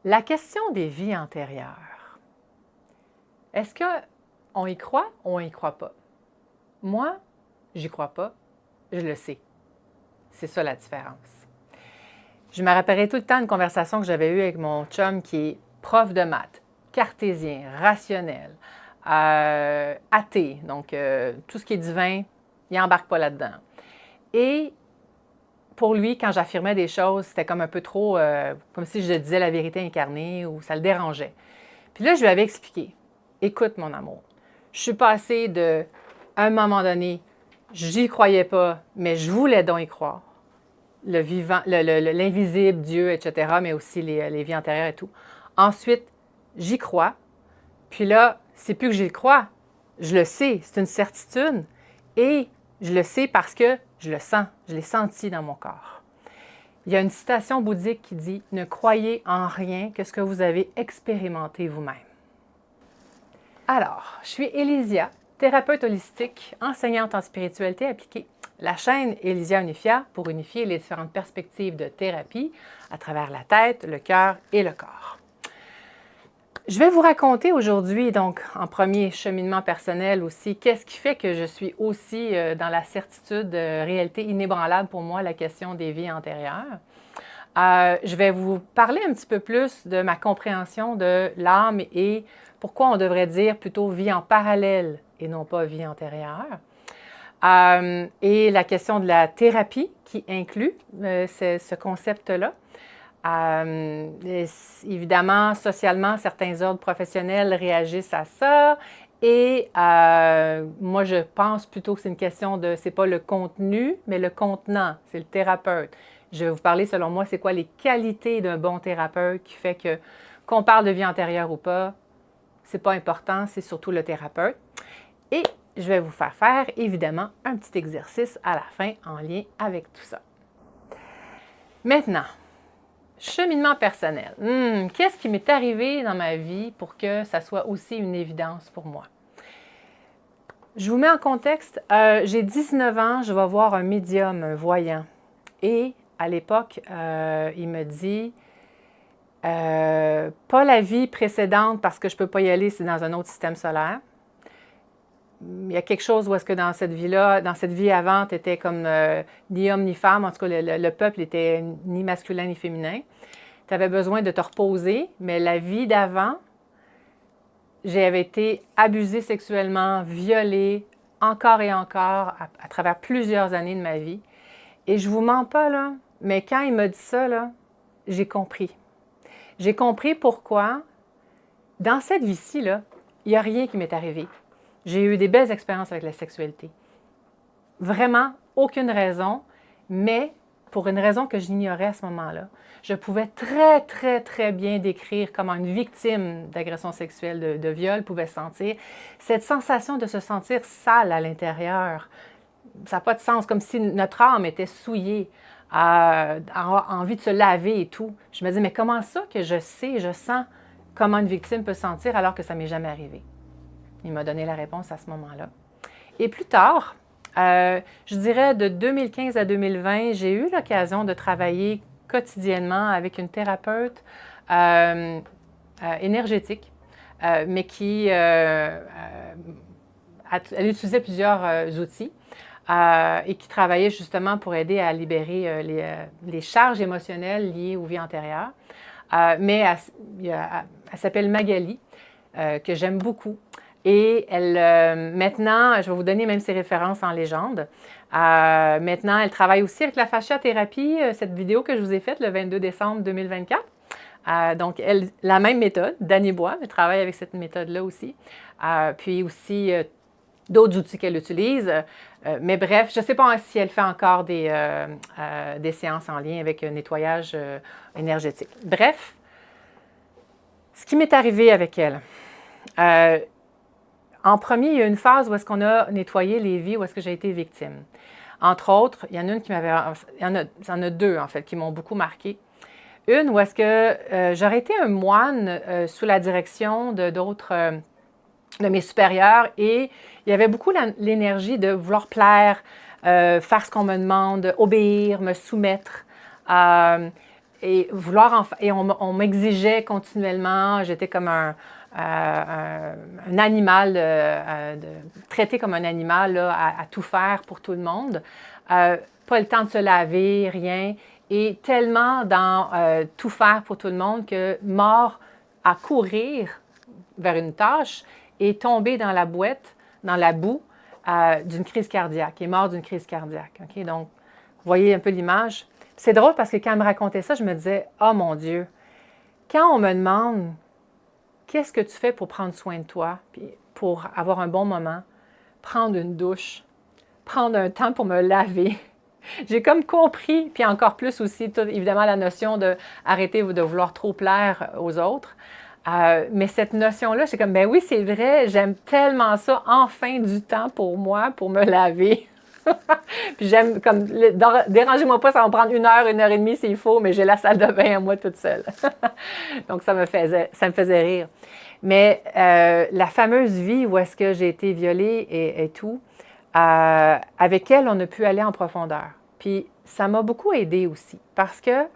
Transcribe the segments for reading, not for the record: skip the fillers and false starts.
La question des vies antérieures. Est-ce qu'on y croit ou on y croit pas? Moi, j'y crois pas, je le sais. C'est ça la différence. Je me rappellerai tout le temps une conversation que j'avais eue avec mon chum qui est prof de maths, cartésien, rationnel, athée, donc tout ce qui est divin, il n'embarque pas là-dedans. Et pour lui, quand j'affirmais des choses, c'était comme un peu trop, comme si je disais la vérité incarnée ou ça le dérangeait. Puis là, je lui avais expliqué, écoute mon amour, je suis passée de, à un moment donné, j'y croyais pas, mais je voulais donc y croire. Le vivant, l'invisible, Dieu, etc., mais aussi les vies antérieures et tout. Ensuite, j'y crois. Puis là, c'est plus que j'y crois, je le sais, c'est une certitude. Et je le sais parce que je le sens, je l'ai senti dans mon corps. Il y a une citation bouddhique qui dit « Ne croyez en rien que ce que vous avez expérimenté vous-même ». Alors, je suis Elysia, thérapeute holistique, enseignante en spiritualité appliquée. La chaîne Elysia Unifia pour unifier les différentes perspectives de thérapie à travers la tête, le cœur et le corps. Je vais vous raconter aujourd'hui, donc en premier cheminement personnel aussi, qu'est-ce qui fait que je suis aussi dans la certitude, réalité inébranlable pour moi, la question des vies antérieures. Je vais vous parler un petit peu plus de ma compréhension de l'âme et pourquoi on devrait dire plutôt vie en parallèle et non pas vie antérieure. Et la question de la thérapie qui inclut ce concept-là. Évidemment, socialement, certains ordres professionnels réagissent à ça. Et moi, je pense plutôt que c'est une question de, c'est pas le contenu, mais le contenant, c'est le thérapeute. Je vais vous parler, selon moi, c'est quoi les qualités d'un bon thérapeute qui fait que, qu'on parle de vie antérieure ou pas, c'est pas important, c'est surtout le thérapeute. Et je vais vous faire, évidemment, un petit exercice à la fin en lien avec tout ça. Maintenant, cheminement personnel. Qu'est-ce qui m'est arrivé dans ma vie pour que ça soit aussi une évidence pour moi? Je vous mets en contexte. J'ai 19 ans, je vais voir un médium, un voyant. Et à l'époque, il me dit pas la vie précédente parce que je ne peux pas y aller, c'est dans un autre système solaire. Il y a quelque chose où est-ce que dans cette vie-là, dans cette vie avant, tu étais comme ni homme ni femme, en tout cas le peuple était ni masculin ni féminin. Tu avais besoin de te reposer, mais la vie d'avant, j'avais été abusée sexuellement, violée, encore et encore, à travers plusieurs années de ma vie. Et je vous mens pas, là, mais quand il m'a dit ça, là, j'ai compris. J'ai compris pourquoi, dans cette vie-ci, là, il n'y a rien qui m'est arrivé. J'ai eu des belles expériences avec la sexualité. Vraiment, aucune raison, mais pour une raison que j'ignorais à ce moment-là. Je pouvais très, très, très bien décrire comment une victime d'agression sexuelle, de viol pouvait se sentir. Cette sensation de se sentir sale à l'intérieur, ça n'a pas de sens, comme si notre âme était souillée, envie de se laver et tout. Je me dis, mais comment ça que je sais, je sens comment une victime peut se sentir alors que ça ne m'est jamais arrivé? Il m'a donné la réponse à ce moment-là. Et plus tard, je dirais de 2015 à 2020, j'ai eu l'occasion de travailler quotidiennement avec une thérapeute énergétique, mais qui elle utilisait plusieurs outils et qui travaillait justement pour aider à libérer les charges émotionnelles liées aux vies antérieures. Mais elle s'appelle Magali, que j'aime beaucoup. Et elle, maintenant, je vais vous donner même ses références en légende. Maintenant, elle travaille aussi avec la fasciathérapie, cette vidéo que je vous ai faite le 22 décembre 2024. Donc, elle, la même méthode, Dany Bois, elle travaille avec cette méthode-là aussi. Puis aussi d'autres outils qu'elle utilise. Mais bref, je ne sais pas si elle fait encore des séances en lien avec un nettoyage énergétique. Bref, ce qui m'est arrivé avec elle. En premier, il y a une phase où est-ce qu'on a nettoyé les vies, où est-ce que j'ai été victime. Entre autres, il y en a une qui m'avait... Il y en a deux, en fait, qui m'ont beaucoup marqué. Une où est-ce que j'aurais été un moine sous la direction d'autres... de mes supérieurs et il y avait beaucoup l'énergie de vouloir plaire, faire ce qu'on me demande, obéir, me soumettre. et on m'exigeait continuellement, j'étais comme un animal, traité comme un animal là, à tout faire pour tout le monde. Pas le temps de se laver, rien. Et tellement dans tout faire pour tout le monde que mort à courir vers une tâche et tombé dans la boîte, dans la boue d'une crise cardiaque, est mort d'une crise cardiaque. Okay? Donc, vous voyez un peu l'image. C'est drôle parce que quand elle me racontait ça, je me disais, oh mon Dieu, quand on me demande qu'est-ce que tu fais pour prendre soin de toi, puis pour avoir un bon moment, prendre une douche, prendre un temps pour me laver. J'ai comme compris, puis encore plus aussi, évidemment, la notion d'arrêter de vouloir trop plaire aux autres. Mais cette notion-là, c'est comme, ben oui, c'est vrai, j'aime tellement ça, enfin du temps pour moi, pour me laver. Puis j'aime, comme, dérangez-moi pas, ça va me prendre 1 heure et demie s'il faut, mais j'ai la salle de bain à moi toute seule. Donc ça me faisait rire. Mais la fameuse vie où est-ce que j'ai été violée et tout, avec elle, on a pu aller en profondeur. Puis ça m'a beaucoup aidée aussi, parce que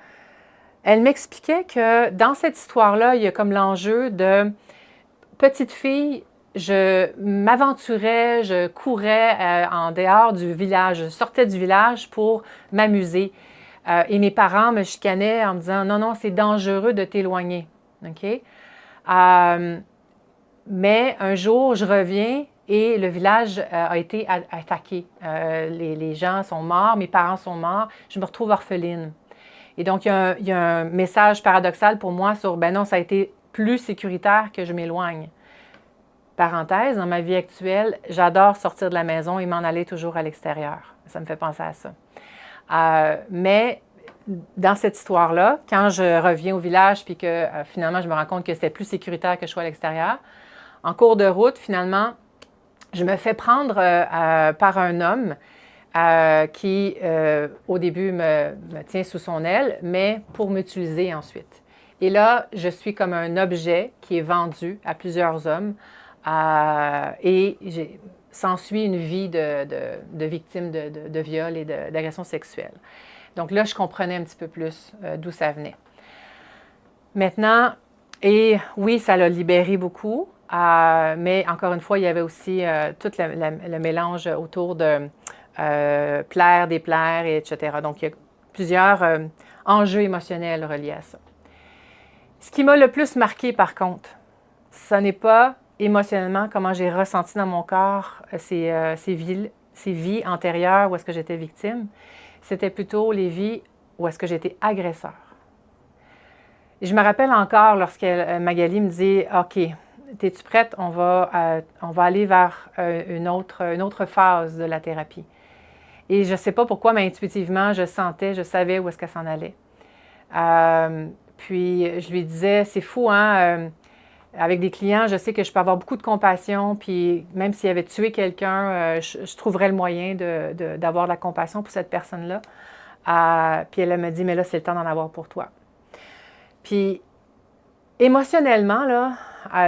elle m'expliquait que dans cette histoire-là, il y a comme l'enjeu de petite fille, je m'aventurais, je courais en dehors du village, je sortais du village pour m'amuser. Et mes parents me chicanaient en me disant « Non, non, c'est dangereux de t'éloigner. Okay? » Mais un jour, je reviens et le village a été attaqué. Les gens sont morts, mes parents sont morts, je me retrouve orpheline. Et donc, il y a un message paradoxal pour moi sur « Ben non, ça a été plus sécuritaire que je m'éloigne. » Parenthèse, dans ma vie actuelle, j'adore sortir de la maison et m'en aller toujours à l'extérieur. Ça me fait penser à ça. Mais dans cette histoire-là, quand je reviens au village puis que finalement, je me rends compte que c'était plus sécuritaire que je sois à l'extérieur, en cours de route, finalement, je me fais prendre par un homme qui, au début, me tient sous son aile, mais pour m'utiliser ensuite. Et là, je suis comme un objet qui est vendu à plusieurs hommes et s'ensuit une vie de victime de viol et d'agression sexuelle. Donc là, je comprenais un petit peu plus d'où ça venait. Maintenant, et oui, ça l'a libéré beaucoup, mais encore une fois, il y avait aussi tout le mélange autour de plaire, déplaire, etc. Donc, il y a plusieurs enjeux émotionnels reliés à ça. Ce qui m'a le plus marqué, par contre, ce n'est pas émotionnellement comment j'ai ressenti dans mon corps ces vies antérieures où est-ce que j'étais victime. C'était plutôt les vies où est-ce que j'étais agresseur. Et je me rappelle encore lorsque Magali me dit « OK, es-tu prête? On va aller vers une autre phase de la thérapie. » Et je ne sais pas pourquoi, mais intuitivement, je savais où est-ce qu'elle s'en allait. Puis je lui disais « C'est fou, hein? Avec des clients, je sais que je peux avoir beaucoup de compassion, puis même s'il avait tué quelqu'un, je trouverais le moyen d'avoir de la compassion pour cette personne-là. » Puis elle me dit « Mais là, c'est le temps d'en avoir pour toi. » Puis, émotionnellement, là,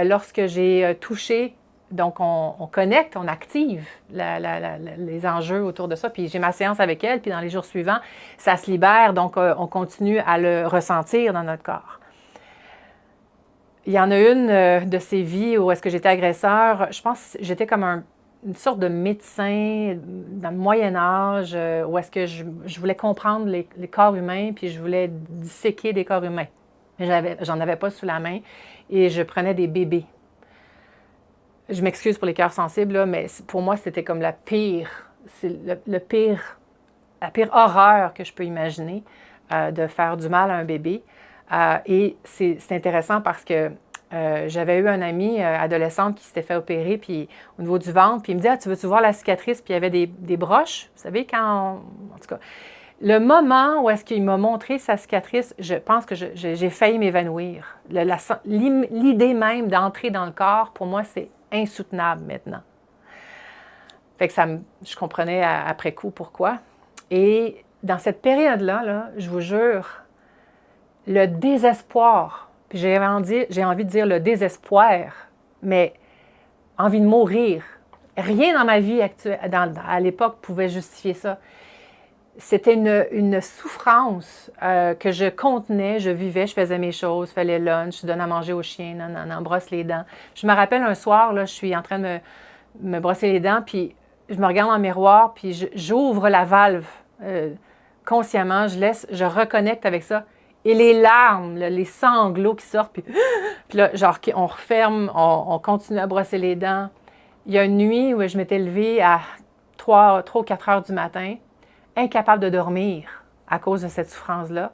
lorsque j'ai touché, donc on connecte, on active les enjeux autour de ça, puis j'ai ma séance avec elle, puis dans les jours suivants, ça se libère, donc on continue à le ressentir dans notre corps. Il y en a une de ces vies où est-ce que j'étais agresseur, je pense que j'étais comme une sorte de médecin dans le Moyen Âge, où est-ce que je voulais comprendre les corps humains, puis je voulais disséquer des corps humains. J'en avais pas sous la main et je prenais des bébés. Je m'excuse pour les cœurs sensibles, là, mais pour moi, c'était comme la pire horreur que je peux imaginer de faire du mal à un bébé. Et c'est intéressant parce que j'avais eu un ami adolescente qui s'était fait opérer puis, au niveau du ventre, puis il me dit « Ah, tu veux-tu voir la cicatrice? » Puis il y avait des broches, vous savez, en tout cas... Le moment où est-ce qu'il m'a montré sa cicatrice, je pense que j'ai failli m'évanouir. L'idée même d'entrer dans le corps, pour moi, c'est insoutenable maintenant. Fait que je comprenais après coup pourquoi. Et dans cette période-là, là, je vous jure, le désespoir, puis j'ai envie de dire le désespoir, mais envie de mourir. Rien dans ma vie actuelle, à l'époque pouvait justifier ça. c'était une souffrance que je contenais, je vivais, je faisais mes choses, je faisais le lunch, je donnais à manger aux chiens, non, non, non, brosse les dents. Je me rappelle un soir, là, je suis en train de me brosser les dents, puis je me regarde dans le miroir, puis j'ouvre la valve consciemment, je reconnecte avec ça. Et les larmes, là, les sanglots qui sortent, puis là, genre, on referme, on continue à brosser les dents. Il y a une nuit où je m'étais levée à 3 ou 4 heures du matin, incapable de dormir à cause de cette souffrance-là,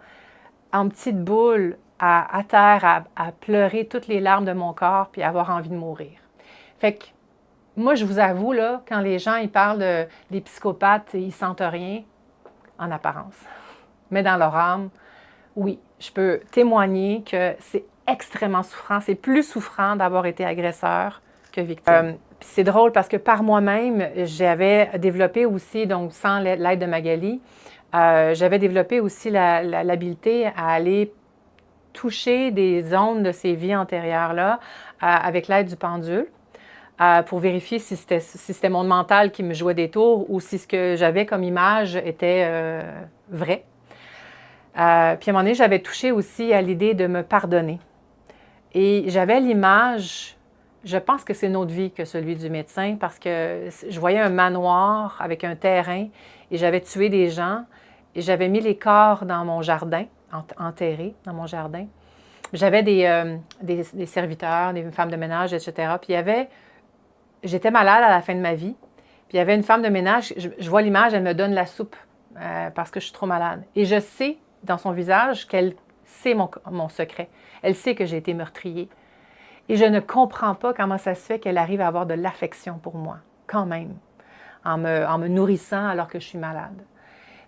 en petite boule, à terre, à pleurer toutes les larmes de mon corps, puis avoir envie de mourir. Fait que, moi, je vous avoue, là, quand les gens ils parlent des psychopathes, ils sentent rien, en apparence. Mais dans leur âme, oui, je peux témoigner que c'est extrêmement souffrant. C'est plus souffrant d'avoir été agresseur que victime. C'est drôle parce que par moi-même, j'avais développé aussi, donc sans l'aide de Magali, j'avais développé aussi l'habileté à aller toucher des zones de ces vies antérieures-là avec l'aide du pendule pour vérifier si c'était mon mental qui me jouait des tours ou si ce que j'avais comme image était vrai. Puis à un moment donné, j'avais touché aussi à l'idée de me pardonner. Et j'avais l'image, je pense que c'est une autre vie que celui du médecin, parce que je voyais un manoir avec un terrain et j'avais tué des gens et j'avais mis les corps dans mon jardin, enterrés dans mon jardin. J'avais des serviteurs, des femmes de ménage, etc. Puis j'étais malade à la fin de ma vie. Puis il y avait une femme de ménage, je vois l'image, elle me donne la soupe parce que je suis trop malade. Et je sais dans son visage qu'elle sait mon secret. Elle sait que j'ai été meurtrier. Et je ne comprends pas comment ça se fait qu'elle arrive à avoir de l'affection pour moi, quand même, en me nourrissant alors que je suis malade.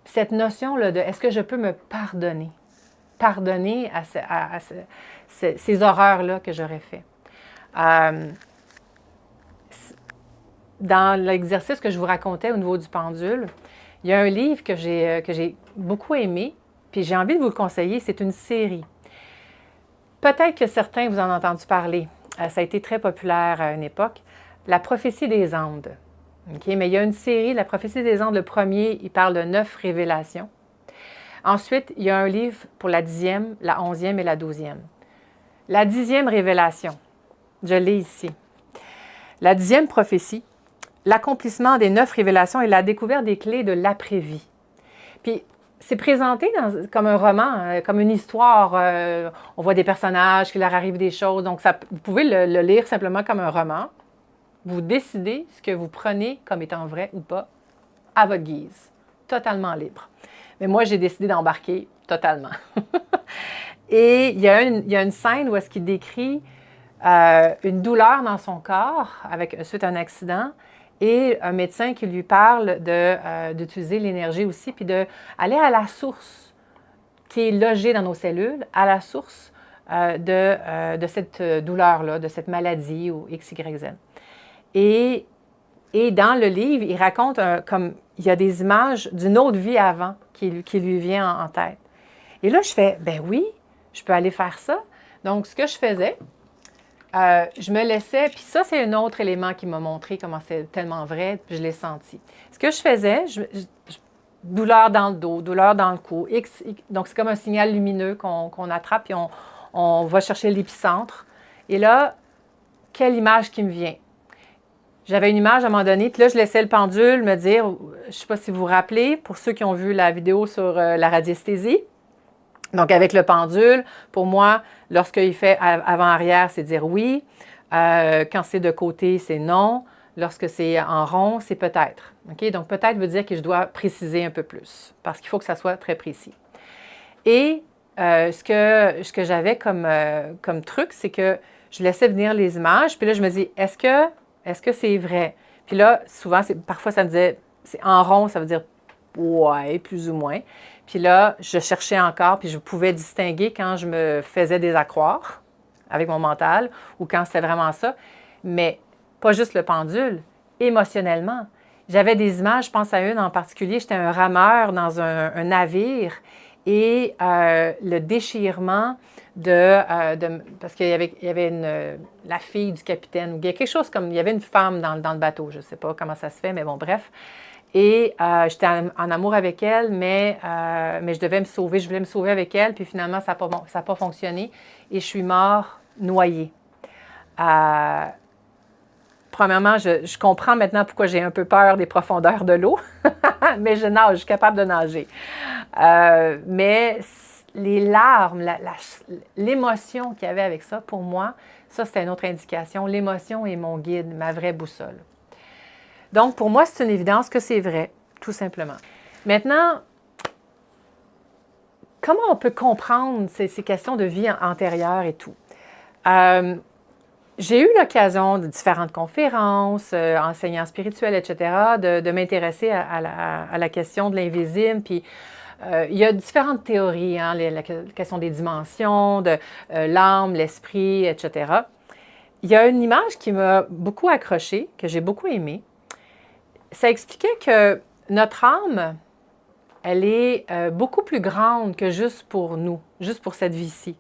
Puis cette notion-là de est-ce que je peux me pardonner? Pardonner à ces horreurs-là que j'aurais fait. Dans l'exercice que je vous racontais au niveau du pendule, il y a un livre que j'ai beaucoup aimé, puis j'ai envie de vous le conseiller. C'est une série. Peut-être que certains vous en ont entendu parler. Ça a été très populaire à une époque. La prophétie des Andes. Okay? Mais il y a une série, La prophétie des Andes, le premier, il parle de 9 révélations. Ensuite, il y a un livre pour la 10e, la 11e et la 12e. La 10e révélation, je l'ai ici. La 10e prophétie, l'accomplissement des 9 révélations et la découverte des clés de l'après-vie. Puis, c'est présenté comme un roman, comme une histoire. On voit des personnages, qu'il leur arrive des choses. Donc, vous pouvez le lire simplement comme un roman. Vous décidez ce que vous prenez comme étant vrai ou pas à votre guise. Totalement libre. Mais moi, j'ai décidé d'embarquer totalement. Et il y a une scène où est-ce qu'il décrit une douleur dans son corps suite à un accident. Et un médecin qui lui parle d'utiliser l'énergie aussi, puis d'aller à la source qui est logée dans nos cellules, à la source de cette douleur-là, de cette maladie ou X, Y, Z. Et dans le livre, il raconte comme il y a des images d'une autre vie avant qui lui vient en tête. Et là, je fais, ben oui, je peux aller faire ça. Donc, ce que je faisais, je me laissais, puis ça, c'est un autre élément qui m'a montré comment c'est tellement vrai, puis je l'ai senti. Ce que je faisais, douleur dans le dos, douleur dans le cou, donc c'est comme un signal lumineux qu'on attrape, puis on va chercher l'épicentre. Et là, quelle image qui me vient? J'avais une image à un moment donné, puis là, je laissais le pendule me dire, je ne sais pas si vous vous rappelez, pour ceux qui ont vu la vidéo sur la radiesthésie, donc, avec le pendule, pour moi, lorsqu'il fait avant-arrière, c'est dire oui. Quand c'est de côté, c'est non. Lorsque c'est en rond, c'est peut-être. Okay? Donc, peut-être veut dire que je dois préciser un peu plus parce qu'il faut que ça soit très précis. Et ce que j'avais comme truc, c'est que je laissais venir les images. Puis là, je me dis, est-ce que c'est vrai? Puis là, souvent, parfois, ça me disait, c'est en rond, ça veut dire ouais, plus ou moins. Puis là, je cherchais encore, puis je pouvais distinguer quand je me faisais désaccroire avec mon mental ou quand c'était vraiment ça. Mais pas juste le pendule, émotionnellement. J'avais des images, je pense à une en particulier, j'étais un rameur dans un navire et le déchirement parce qu'il y avait la fille du capitaine, il y a quelque chose comme, il y avait une femme dans le bateau, je ne sais pas comment ça se fait, mais bon, bref. Et j'étais en amour avec elle, mais je devais me sauver. Je voulais me sauver avec elle, puis finalement, ça n'a pas fonctionné. Et je suis mort noyée. Premièrement, je comprends maintenant pourquoi j'ai un peu peur des profondeurs de l'eau, mais je nage, je suis capable de nager. Mais les larmes, l'émotion qu'il y avait avec ça, pour moi, ça, c'était une autre indication. L'émotion est mon guide, ma vraie boussole. Donc, pour moi, c'est une évidence que c'est vrai, tout simplement. Maintenant, comment on peut comprendre ces questions de vie antérieure et tout? J'ai eu l'occasion de différentes conférences, enseignants spirituels, etc., de m'intéresser à la question de l'invisible. Puis, il y a différentes théories, hein, la question des dimensions, de l'âme, l'esprit, etc. Il y a une image qui m'a beaucoup accrochée, que j'ai beaucoup aimée. Ça expliquait que notre âme, elle est beaucoup plus grande que juste pour nous, juste pour cette vie-ci.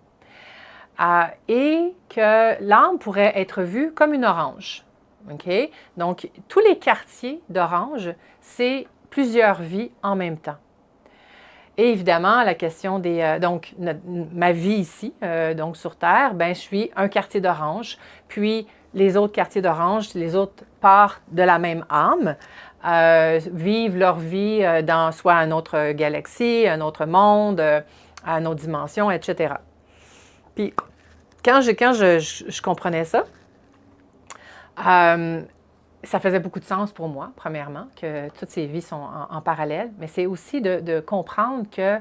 Et que l'âme pourrait être vue comme une orange. Okay? Donc, tous les quartiers d'orange, c'est plusieurs vies en même temps. Et évidemment, la question des... donc, ma vie ici, donc sur Terre, ben, je suis un quartier d'orange, puis les autres quartiers d'orange, les autres parts de la même âme, vivent leur vie dans soit une autre galaxie, un autre monde, à une autre dimension, etc. Puis, quand je comprenais ça, ça faisait beaucoup de sens pour moi, premièrement, que toutes ces vies sont en parallèle, mais c'est aussi de comprendre que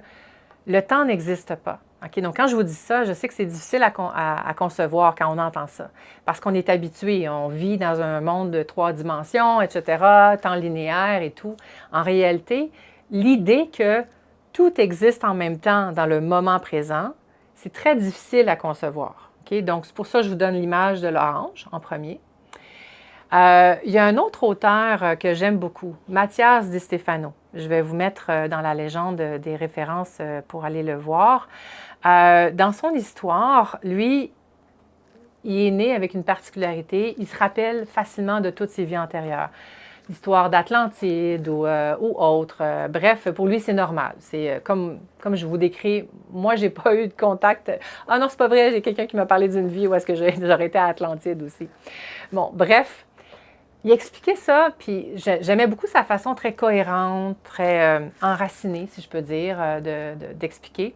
le temps n'existe pas. Okay? Donc, quand je vous dis ça, je sais que c'est difficile à concevoir quand on entend ça, parce qu'on est habitué, on vit dans un monde de 3 dimensions, etc., temps linéaire et tout. En réalité, l'idée que tout existe en même temps dans le moment présent, c'est très difficile à concevoir. Okay? Donc, c'est pour ça que je vous donne l'image de l'orange en premier. Il y a un autre auteur que j'aime beaucoup, Mathias Di Stefano. Je vais vous mettre dans la légende des références pour aller le voir. Dans son histoire, lui, il est né avec une particularité. Il se rappelle facilement de toutes ses vies antérieures. L'histoire d'Atlantide ou autre. Bref, pour lui, c'est normal. C'est comme je vous décris, moi, je n'ai pas eu de contact. Ah non, c'est pas vrai, j'ai quelqu'un qui m'a parlé d'une vie où est-ce que j'aurais été à Atlantide aussi. Bon, bref. Il expliquait ça, puis j'aimais beaucoup sa façon très cohérente, très enracinée, si je peux dire, d'expliquer.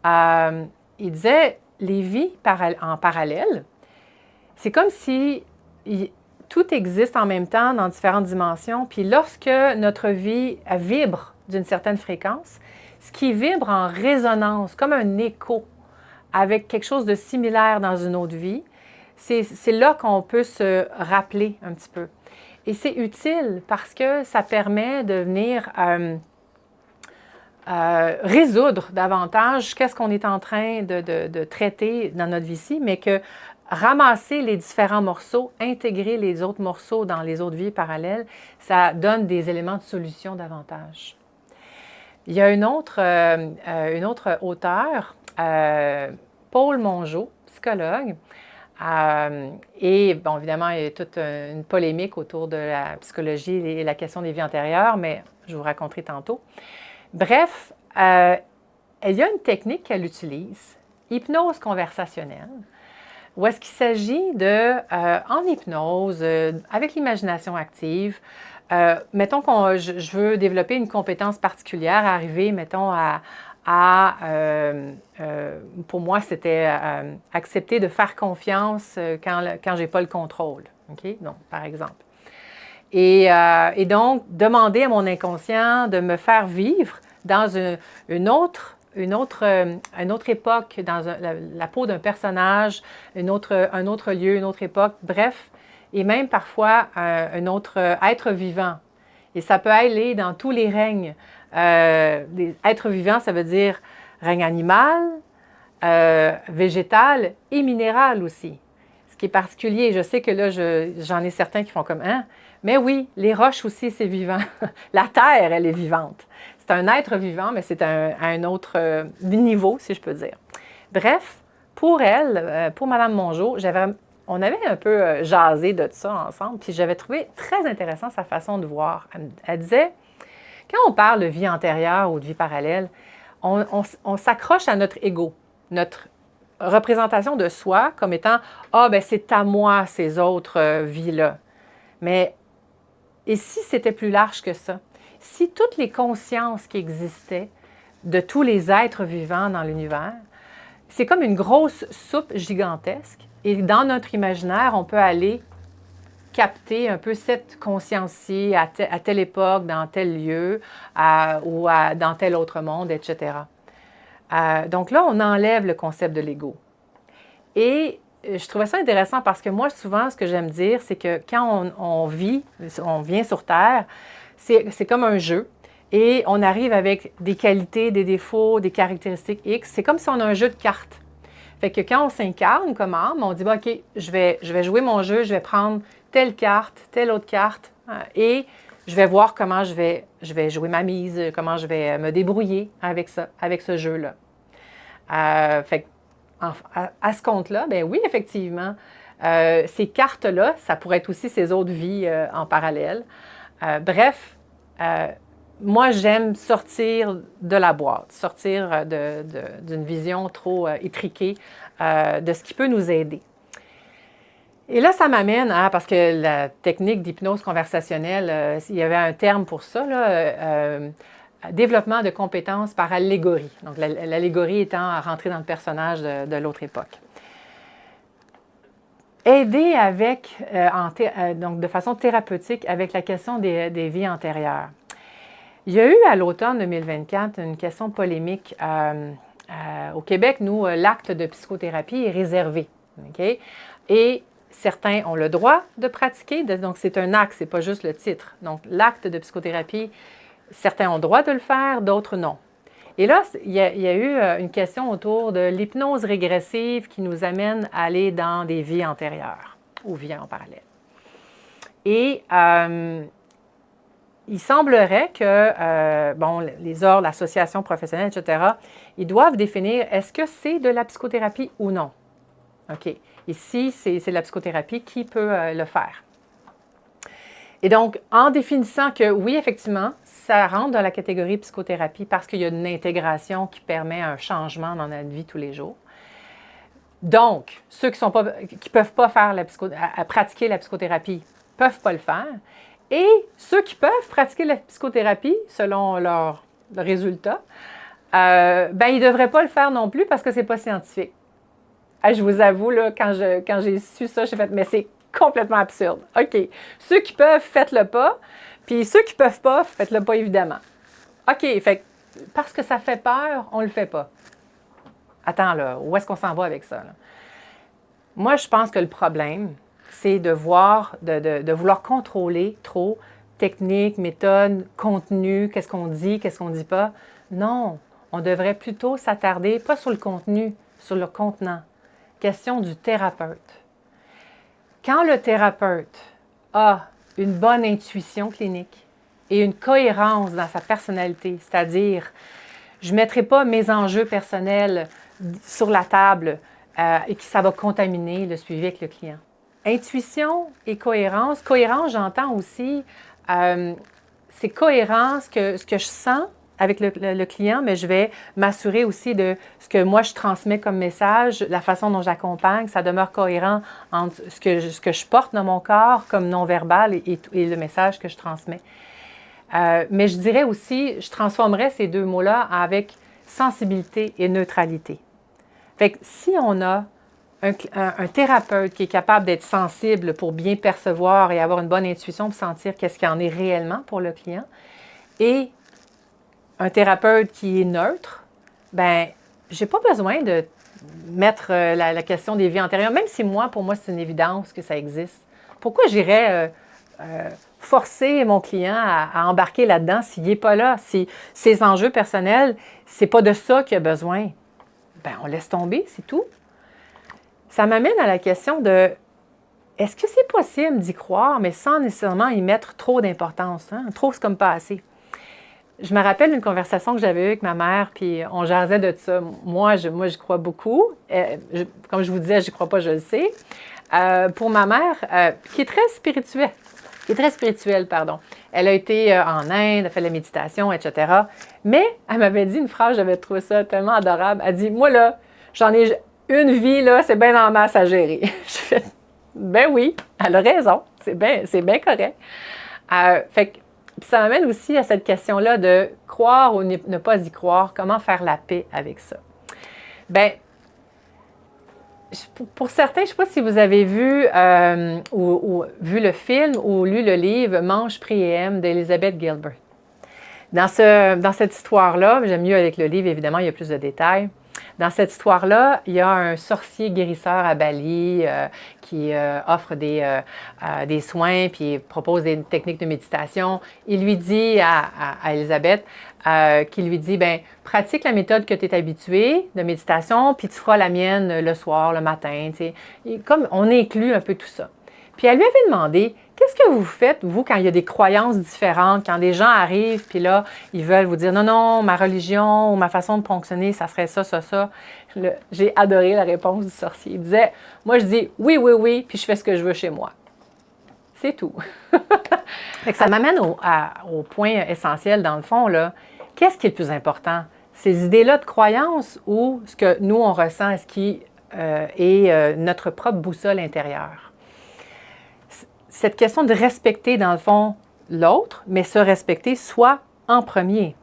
Il disait, les vies en parallèle, c'est comme si tout existe en même temps dans différentes dimensions, puis lorsque notre vie vibre d'une certaine fréquence, ce qui vibre en résonance, comme un écho avec quelque chose de similaire dans une autre vie, c'est là qu'on peut se rappeler un petit peu. Et c'est utile parce que ça permet de venir résoudre davantage qu'est-ce qu'on est en train de traiter dans notre vie-ci, mais que ramasser les différents morceaux, intégrer les autres morceaux dans les autres vies parallèles, ça donne des éléments de solution davantage. Il y a une autre auteure, Paul Mongeau, psychologue, et bon, évidemment, il y a toute une polémique autour de la psychologie et la question des vies antérieures, mais je vous raconterai tantôt. Bref, il y a une technique qu'elle utilise, hypnose conversationnelle, où est-ce qu'il s'agit de, en hypnose, avec l'imagination active, mettons que je veux développer une compétence particulière, arriver, mettons, pour moi, c'était accepter de faire confiance quand je n'ai pas le contrôle. Okay? Donc, par exemple. Et donc, demander à mon inconscient de me faire vivre dans une autre époque, dans la peau d'un personnage, un autre lieu, une autre époque, bref, et même parfois un autre être vivant. Et ça peut aller dans tous les règnes. Être vivant, ça veut dire règne animal, végétal et minéral aussi. Ce qui est particulier, je sais que là, j'en ai certains qui font comme « Hein? » Mais oui, les roches aussi, c'est vivant. La terre, elle est vivante. C'est un être vivant, mais c'est à un autre niveau, si je peux dire. Bref, pour elle, pour Mme Mongeau, on avait un peu jasé de ça ensemble, puis j'avais trouvé très intéressant sa façon de voir. Elle disait Quand on parle de vie antérieure ou de vie parallèle, on s'accroche à notre ego, notre représentation de soi comme étant « Ah, ben c'est à moi ces autres vies-là ». Mais et si c'était plus large que ça? Si toutes les consciences qui existaient de tous les êtres vivants dans l'univers, c'est comme une grosse soupe gigantesque et dans notre imaginaire, on peut aller capter un peu cette conscience-ci à telle époque, dans tel lieu dans tel autre monde, etc. Donc là, on enlève le concept de l'ego. Et je trouvais ça intéressant parce que moi, souvent, ce que j'aime dire, c'est que quand on vient sur Terre, c'est comme un jeu et on arrive avec des qualités, des défauts, des caractéristiques X. C'est comme si on a un jeu de cartes. Fait que quand on s'incarne comme âme, on dit bon, « OK, je vais jouer mon jeu, je vais prendre telle carte, telle autre carte et je vais voir comment je vais jouer ma mise, comment je vais me débrouiller avec ça, avec ce jeu-là. » Fait que à ce compte-là, bien oui, effectivement, ces cartes-là, ça pourrait être aussi ces autres vies en parallèle. Bref, moi, j'aime sortir de la boîte, sortir d'une vision trop étriquée de ce qui peut nous aider. Et là, ça m'amène parce que la technique d'hypnose conversationnelle, il y avait un terme pour ça, là, développement de compétences par allégorie. Donc, l'allégorie étant à rentrer dans le personnage de l'autre époque. Aider avec, donc de façon thérapeutique avec la question des vies antérieures. Il y a eu à l'automne 2024 une question polémique. Au Québec, nous, l'acte de psychothérapie est réservé. Okay? Et certains ont le droit de pratiquer, donc c'est un acte, ce n'est pas juste le titre. Donc, l'acte de psychothérapie, certains ont le droit de le faire, d'autres non. Et là, il y a eu une question autour de l'hypnose régressive qui nous amène à aller dans des vies antérieures ou vies en parallèle. Et il semblerait que, les ordres, l'association professionnelle, etc., ils doivent définir est-ce que c'est de la psychothérapie ou non. OK. Ici, c'est de la psychothérapie, qui peut le faire? Et donc, en définissant que oui, effectivement, ça rentre dans la catégorie psychothérapie parce qu'il y a une intégration qui permet un changement dans notre vie tous les jours. Donc, ceux qui ne peuvent pas faire pratiquer la psychothérapie ne peuvent pas le faire. Et ceux qui peuvent pratiquer la psychothérapie, selon leurs résultats, ils ne devraient pas le faire non plus parce que ce n'est pas scientifique. Je vous avoue, là, quand j'ai su ça, j'ai fait « mais c'est complètement absurde. OK, ceux qui peuvent, faites-le pas, puis ceux qui ne peuvent pas, faites-le pas évidemment. OK, fait parce que ça fait peur, on ne le fait pas. Attends, là, où est-ce qu'on s'en va avec ça? Là? Moi, je pense que le problème, c'est de vouloir contrôler trop technique, méthode, contenu, qu'est-ce qu'on dit pas. Non, on devrait plutôt s'attarder, pas sur le contenu, sur le contenant. Question du thérapeute. Quand le thérapeute a une bonne intuition clinique et une cohérence dans sa personnalité, c'est-à-dire, je ne mettrai pas mes enjeux personnels sur la table et que ça va contaminer le suivi avec le client. Intuition et cohérence. Cohérence, j'entends aussi, c'est cohérence ce que je sens avec le client, mais je vais m'assurer aussi de ce que moi je transmets comme message, la façon dont j'accompagne, ça demeure cohérent entre ce que je porte dans mon corps comme non-verbal et le message que je transmets. Mais je dirais aussi, je transformerais ces deux mots-là avec sensibilité et neutralité. Fait que si on a un thérapeute qui est capable d'être sensible pour bien percevoir et avoir une bonne intuition pour sentir qu'est-ce qu'il en est réellement pour le client, et un thérapeute qui est neutre, bien, je n'ai pas besoin de mettre la question des vies antérieures, même si pour moi, c'est une évidence que ça existe. Pourquoi j'irais forcer mon client à embarquer là-dedans s'il n'est pas là? Si ses enjeux personnels, ce n'est pas de ça qu'il a besoin. Bien, on laisse tomber, c'est tout. Ça m'amène à la question de est-ce que c'est possible d'y croire, mais sans nécessairement y mettre trop d'importance? Hein? Trop, c'est comme pas assez. Je me rappelle une conversation que j'avais eue avec ma mère, puis on jasait de ça. Moi, je crois beaucoup. Comme je vous disais, je ne crois pas, je le sais. Pour ma mère, qui est très spirituelle, qui est très spirituelle, pardon. Elle a été en Inde, elle a fait de la méditation, etc. Mais elle m'avait dit une phrase, j'avais trouvé ça tellement adorable. Elle dit, moi là, j'en ai une vie, là, c'est bien en masse à gérer. Je fais, ben oui, elle a raison, c'est bien correct. Fait que ça m'amène aussi à cette question-là de croire ou ne pas y croire, comment faire la paix avec ça. Bien, pour certains, je ne sais pas si vous avez vu, ou vu le film ou lu le livre Mange, prie et aime d'Elizabeth Gilbert. Dans cette histoire-là, j'aime mieux avec le livre, évidemment, il y a plus de détails. Dans cette histoire-là, il y a un sorcier guérisseur à Bali qui offre des soins puis propose des techniques de méditation. Il lui dit à Elisabeth, qui lui dit, ben pratique la méthode que tu es habituée de méditation, puis tu feras la mienne le soir, le matin. Comme on inclut un peu tout ça. Puis elle lui avait demandé, qu'est-ce que vous faites, vous, quand il y a des croyances différentes, quand des gens arrivent, puis là, ils veulent vous dire, non, non, ma religion ou ma façon de fonctionner, ça serait ça, ça, ça. J'ai adoré la réponse du sorcier. Il disait, moi, je dis oui, oui, oui, puis je fais ce que je veux chez moi. C'est tout. Fait que ça m'amène au point essentiel, dans le fond, là. Qu'est-ce qui est le plus important? Ces idées-là de croyances ou ce que nous, on ressent, ce qui est notre propre boussole intérieure? Cette question de respecter, dans le fond, l'autre, mais se respecter soi en premier.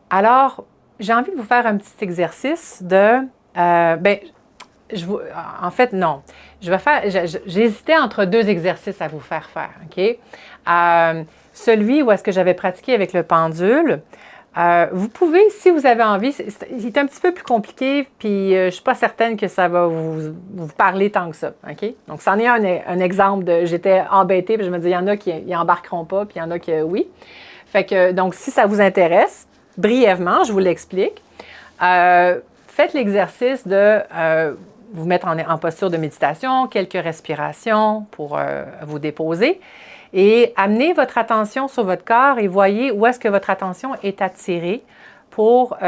Alors, j'ai envie de vous faire un petit exercice de... en fait, non. J'hésitais entre deux exercices à vous faire faire, OK? Celui où est-ce que j'avais pratiqué avec le pendule. Vous pouvez, si vous avez envie, c'est un petit peu plus compliqué, puis je ne suis pas certaine que ça va vous parler tant que ça, OK? Donc, c'en est un exemple de... J'étais embêtée, puis je me dis, il y en a qui embarqueront pas, puis il y en a qui oui. Fait que, donc, si ça vous intéresse, brièvement, je vous l'explique. Faites l'exercice de vous mettre en posture de méditation, quelques respirations pour vous déposer. Et amenez votre attention sur votre corps et voyez où est-ce que votre attention est attirée pour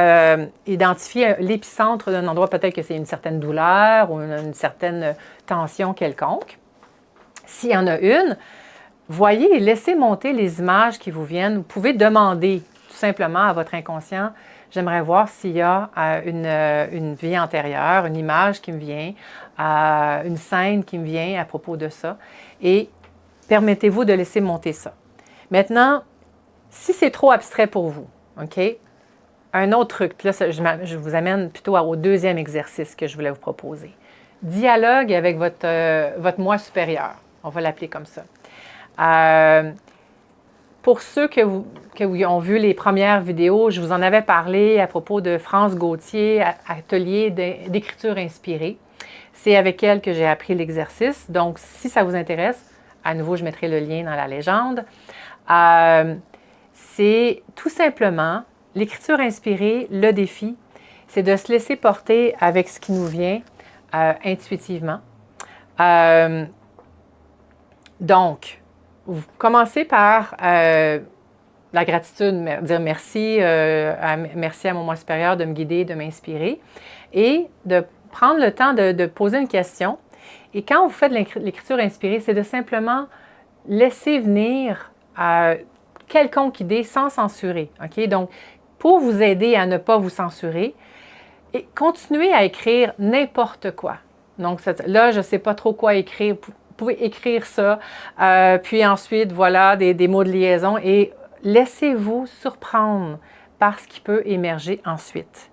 identifier l'épicentre d'un endroit. Peut-être que c'est une certaine douleur ou une certaine tension quelconque. S'il y en a une, voyez et laissez monter les images qui vous viennent. Vous pouvez demander tout simplement à votre inconscient, j'aimerais voir s'il y a une vie antérieure, une image qui me vient, une scène qui me vient à propos de ça. Et permettez-vous de laisser monter ça. Maintenant, si c'est trop abstrait pour vous, OK? Un autre truc, là, je vous amène plutôt au deuxième exercice que je voulais vous proposer. Dialogue avec votre moi supérieur. On va l'appeler comme ça. Pour ceux qui ont vu les premières vidéos, je vous en avais parlé à propos de France Gauthier, atelier d'écriture inspirée. C'est avec elle que j'ai appris l'exercice. Donc, si ça vous intéresse, à nouveau, je mettrai le lien dans la légende. C'est tout simplement l'écriture inspirée, le défi, c'est de se laisser porter avec ce qui nous vient intuitivement. Donc, vous commencez par la gratitude, dire merci, merci à mon moi supérieur de me guider, de m'inspirer, et de prendre le temps de poser une question. Et quand vous faites l'écriture inspirée, c'est de simplement laisser venir quelconque idée sans censurer. OK? Donc, pour vous aider à ne pas vous censurer, et continuez à écrire n'importe quoi. Donc, là, je ne sais pas trop quoi écrire. Vous pouvez écrire ça, puis ensuite, voilà, des mots de liaison et laissez-vous surprendre par ce qui peut émerger ensuite.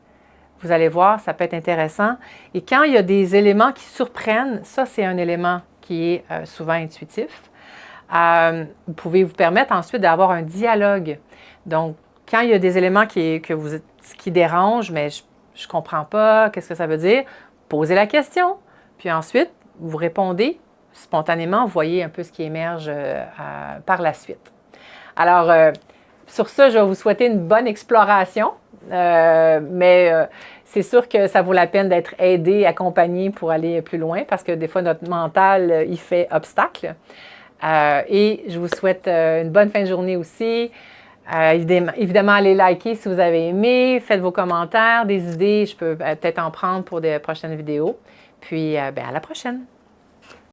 Vous allez voir, ça peut être intéressant. Et quand il y a des éléments qui surprennent, ça, c'est un élément qui est souvent intuitif. Vous pouvez vous permettre ensuite d'avoir un dialogue. Donc, quand il y a des éléments qui dérangent, mais je ne comprends pas, qu'est-ce que ça veut dire? Posez la question. Puis ensuite, vous répondez spontanément, vous voyez un peu ce qui émerge par la suite. Alors, sur ça, je vais vous souhaiter une bonne exploration, mais c'est sûr que ça vaut la peine d'être aidé, accompagné pour aller plus loin parce que des fois, notre mental, il fait obstacle. Et je vous souhaite une bonne fin de journée aussi. Évidemment, allez liker si vous avez aimé, faites vos commentaires, des idées, je peux peut-être en prendre pour des prochaines vidéos. Puis, à la prochaine!